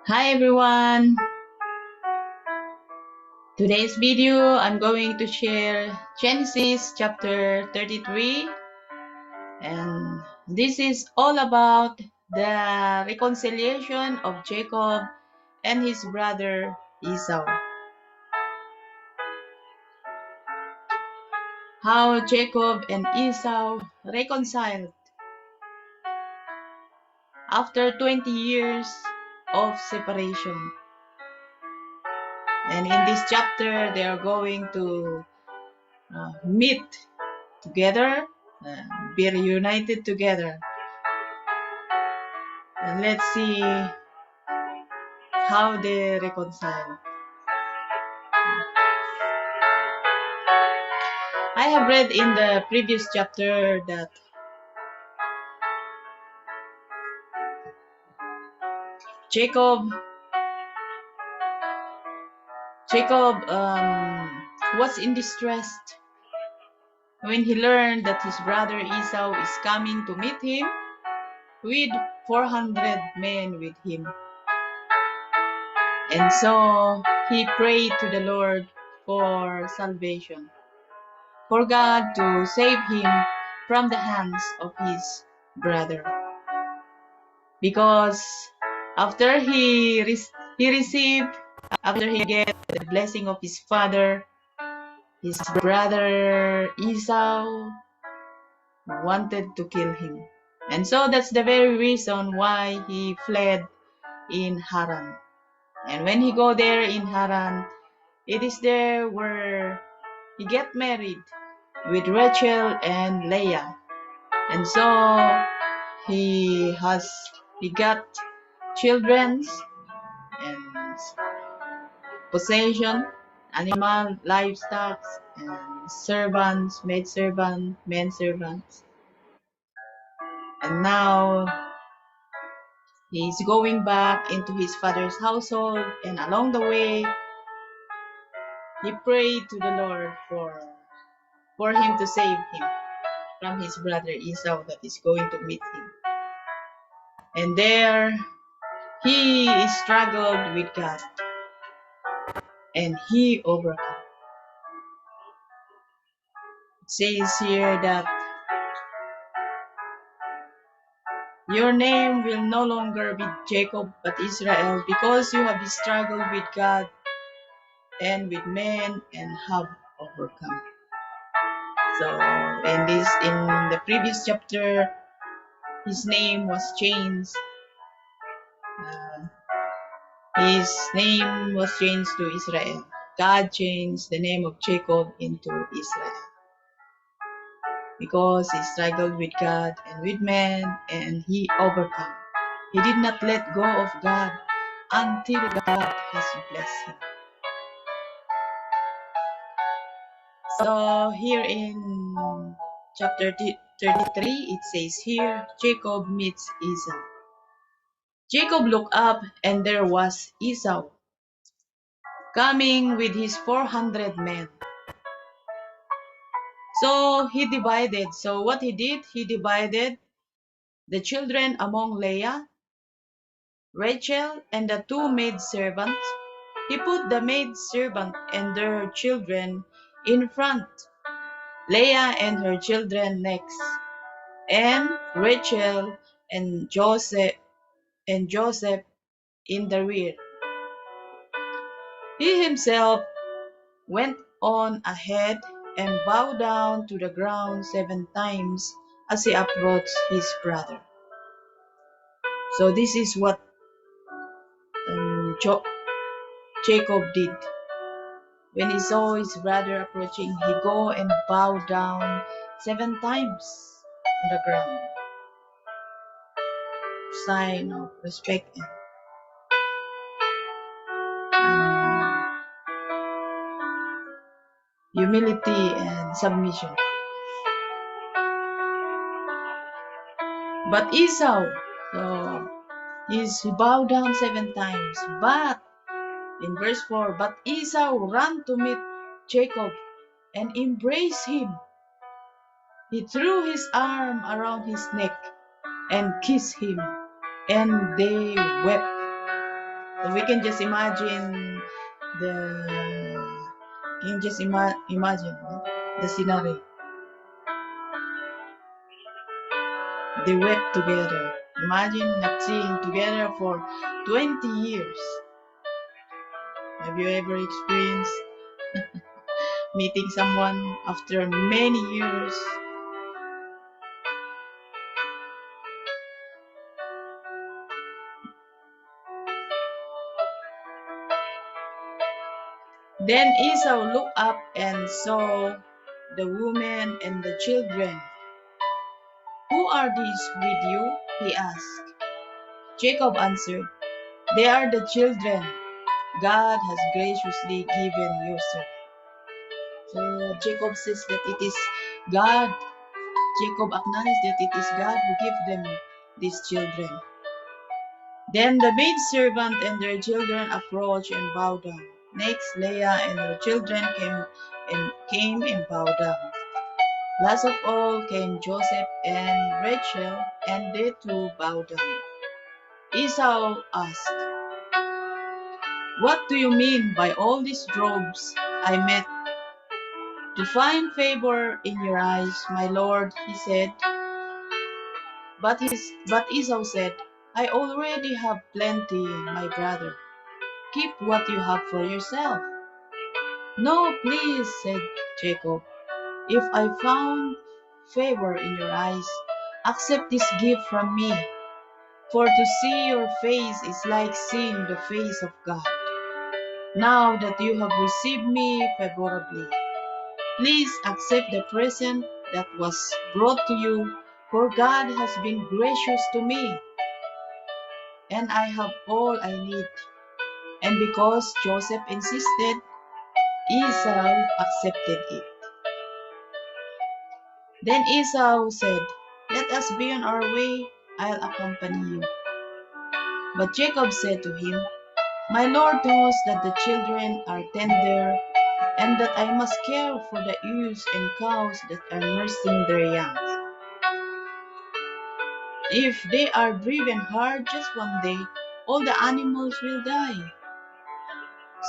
Hi everyone! Today's video I'm going to share Genesis chapter 33, and this is all about the reconciliation of Jacob and his brother Esau. How Jacob and Esau reconciled after 20 years of separation. And in this chapter they are going to meet together, be reunited together. And let's see how they reconcile. I have read in the previous chapter that Jacob was in distress when he learned that his brother Esau is coming to meet him with 400 men with him. And so he prayed to the Lord for salvation, for God to save him from the hands of his brother. Because after he get the blessing of his father, his brother Esau wanted to kill him. And so that's the very reason why he fled in Haran. And when he go there in Haran, it is there where he get married with Rachel and Leah. And so he got children and possession, animal, livestock, and servants, maidservants, men servants. And now he's going back into his father's household, and along the way he prayed to the Lord for him to save him from his brother Esau that is going to meet him. And there he struggled with God, and he overcame. It says here that your name will no longer be Jacob but Israel, because you have struggled with God and with men and have overcome. So in the previous chapter, his name was changed. His name was changed to Israel. God changed the name of Jacob into Israel, because he struggled with God and with men, and he overcome. He did not let go of God until God has blessed him. So here in chapter 33, it says here, Jacob meets Esau. Jacob looked up, and there was Esau coming with his 400 men. So he divided. So what he did, he divided the children among Leah, Rachel, and the two maidservants. He put the maidservant and their children in front, Leah and her children next, and Rachel and Joseph in the rear. He himself went on ahead and bowed down to the ground 7 times as he approached his brother. So this is what Jacob did. When he saw his brother approaching, he go and bow down 7 times on the ground, sign of respect and humility and submission. But Esau, he bowed down 7 times. But in verse 4, but Esau ran to meet Jacob and embraced him. He threw his arm around his neck and kissed him, and they wept We can just imagine the imagine the scenario. They wept together. Imagine not seeing together for 20 years. Have you ever experienced meeting someone after many years? Then Esau looked up and saw the woman and the children. Who are these with you? He asked. Jacob answered, they are the children God has graciously given you, sir. So Jacob says that it is God. Jacob acknowledged that it is God who gave them these children. Then the maidservant and their children approached and bowed down. Next, Leah and her children came and bowed down. Last of all came Joseph and Rachel, and they too bowed down. Esau asked, what do you mean by all these robes I met to find favor in your eyes, my lord? He said. But Esau said, I already have plenty, my brother. Keep what you have for yourself. No, please, said Jacob. If I found favor in your eyes, accept this gift from me. For to see your face is like seeing the face of God. Now that you have received me favorably, please accept the present that was brought to you, for God has been gracious to me, and I have all I need. And because Joseph insisted, Esau accepted it. Then Esau said, let us be on our way, I'll accompany you. But Jacob said to him, my Lord knows that the children are tender, and that I must care for the ewes and cows that are nursing their young. If they are driven hard just one day, all the animals will die.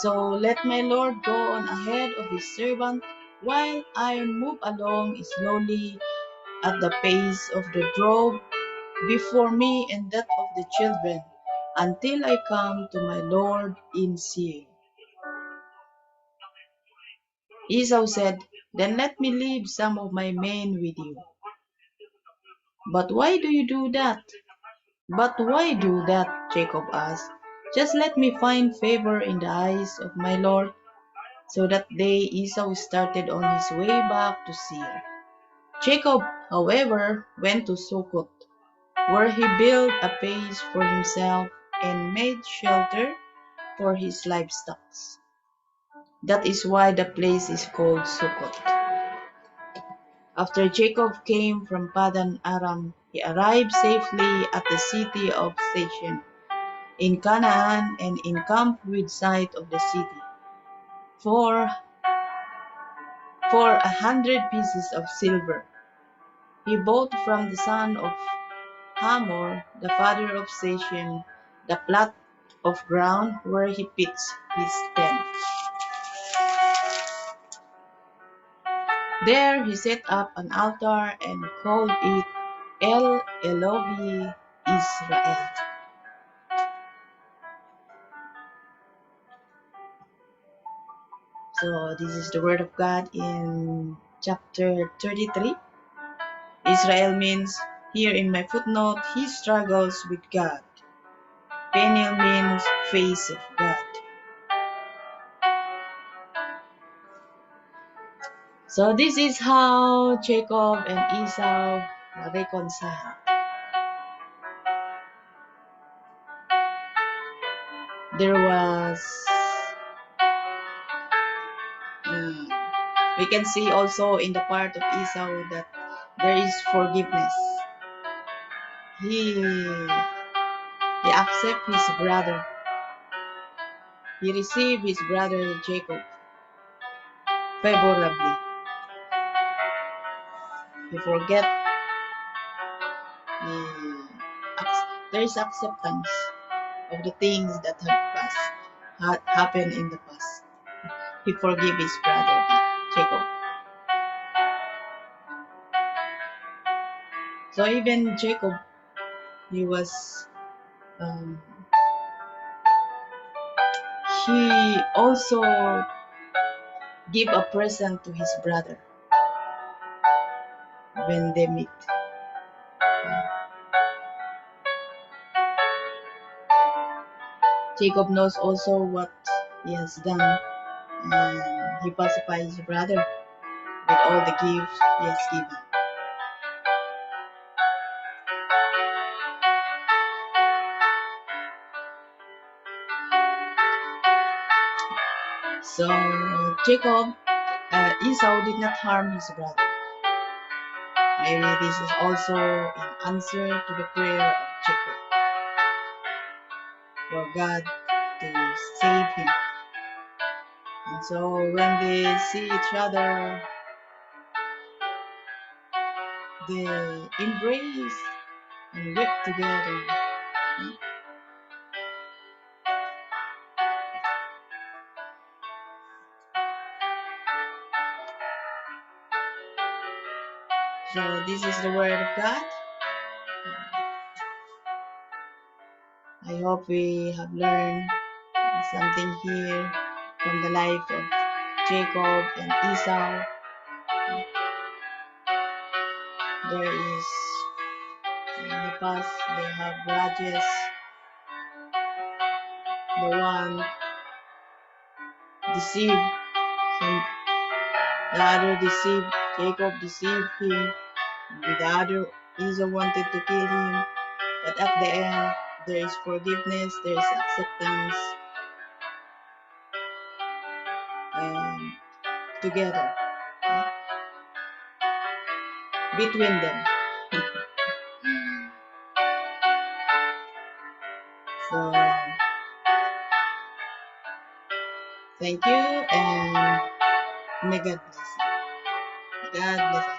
So let my Lord go on ahead of his servant, while I move along slowly at the pace of the drove before me and that of the children, until I come to my Lord in Seir. Esau said, then let me leave some of my men with you. But why do you do that? But why do that? Jacob asked. Just let me find favor in the eyes of my Lord. So that day Esau started on his way back to Seir. Jacob, however, went to Succoth, where he built a place for himself and made shelter for his livestock. That is why the place is called Succoth. After Jacob came from Padan Aram, he arrived safely at the city of Shechem in Canaan and encamped with sight of the city for 100 pieces of silver. He bought from the son of Hamor, the father of Shechem, the plot of ground where he pitched his tent. There he set up an altar and called it El Elohi Israel. So this is the word of God in chapter 33. Israel means, here in my footnote, he struggles with God. Peniel means face of God. So this is how Jacob and Esau reconciled. There was, we can see also in the part of Esau that there is forgiveness. He accepts his brother. He received his brother Jacob favorably. He forget. There is acceptance of the things that have passed. had happened in the past. He forgave his brother Jacob. So even Jacob, he was um, he also gave a present to his brother when they meet. Jacob knows also what he has done, and he pacifies his brother with all the gifts he has given. So Esau did not harm his brother. Maybe this is also an answer to the prayer of Jacob for God to save him. And so when they see each other, they embrace and weep together. So this is the word of God. I hope we have learned something here from the life of Jacob and Esau. There is, in the past, they have grudges. The one deceived him, the other deceived, Jacob deceived him, and the other Esau wanted to kill him. But at the end, there is forgiveness, there is acceptance together between them. So, thank you, and may God bless you. God bless you.